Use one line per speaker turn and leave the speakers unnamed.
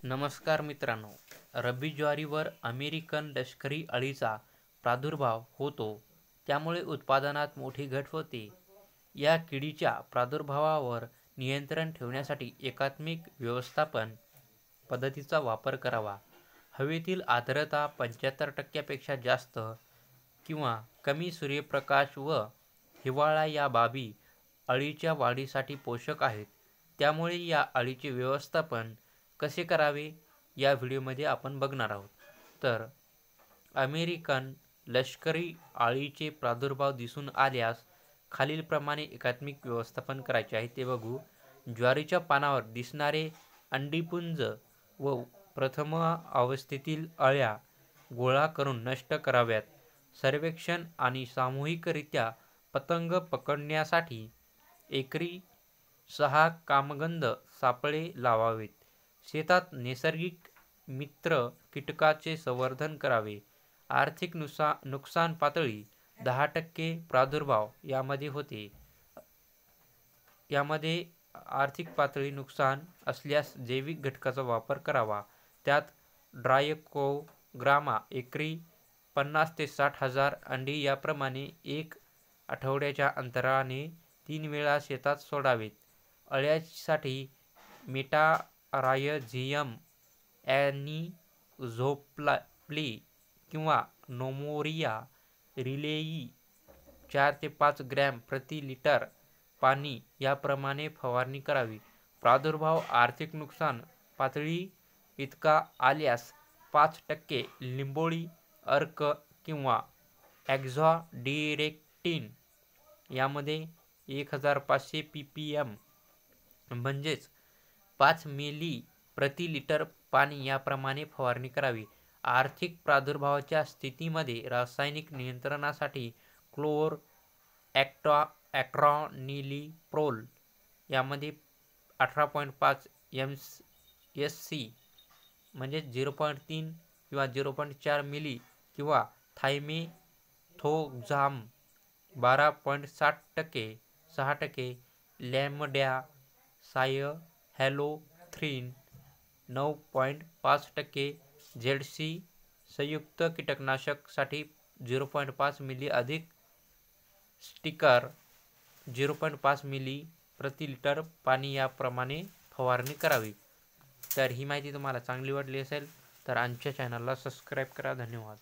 नमस्कार मित्रांनो, रब्बी ज्वारीवर अमेरिकन लष्करी अळीचा प्रादुर्भाव होतो, त्यामुळे उत्पादनात मोठी घट होते. या किडीच्या प्रादुर्भावावर नियंत्रण ठेवण्यासाठी एकात्मिक व्यवस्थापन पद्धतीचा वापर करावा. हवेतील आर्द्रता 75% पेक्षा जास्त किंवा कमी, सूर्यप्रकाश व हिवाळा या बाबी अळीच्या वाढीसाठी पोषक आहेत. त्यामुळे या अळीचे व्यवस्थापन कसे करावे या व्हिडिओमध्ये आपण बघणार आहोत. तर अमेरिकन लष्करी अळीचे प्रादुर्भाव दिसून आल्यास खालीलप्रमाणे एकात्मिक व्यवस्थापन करायचे आहे ते बघू. ज्वारीच्या पानावर दिसणारे अंडीपुंज व प्रथम अवस्थेतील अळ्या गोळा करून नष्ट कराव्यात. सर्वेक्षण आणि सामूहिकरित्या पतंग पकडण्यासाठी एकरी 6 कामगंध सापळे लावावेत. शेतात नैसर्गिक मित्र कीटकाचे संवर्धन करावे. आर्थिक नुकसान पातळी 10% प्रादुर्भाव यामध्ये होते. यामध्ये आर्थिक पातळी नुकसान असल्यास जैविक घटकाचा वापर करावा. त्यात ट्रायकोग्रामा एकरी 50 ते 60 हजार अंडी याप्रमाणे 1 आठवड्याच्या अंतराने 3 वेळा शेतात सोडावेत. अळ्यांसाठी मेटारायझियम ॲनिझोप्ली किंवा नोमोरिया रिलेई 4 ते 5 ग्रॅम प्रति लिटर पाणी याप्रमाणे फवारणी करावी. प्रादुर्भाव आर्थिक नुकसान पातळी इतका आल्यास 5% लिंबोळी अर्क किंवा ॲझॉडिरेक्टिन यामध्ये 1500 ppm म्हणजेच 5 मिली प्रति लिटर पाणी याप्रमाणे फवारणी करावी. आर्थिक प्रादुर्भावाच्या स्थितीमध्ये रासायनिक नियंत्रणासाठी क्लोर ॲट्रॉनिलिप्रोल यामध्ये 18.5 MSC म्हणजेच 0.3 किंवा 0.4 मिली किंवा थायमेथोक्झाम 12.6% लॅमडा सायहॅलोथ्रिन 9.5% ZC संयुक्त कीटकनाशक साठी 0.5 मिली अधिक स्टिकर 0.5 मिली प्रति लिटर पाणी याप्रमाणे फवारणी करावी. तर ही माहिती तुम्हाला चांगली वाटली असेल तर आमच्या चॅनलला सबस्क्राईब करा. धन्यवाद.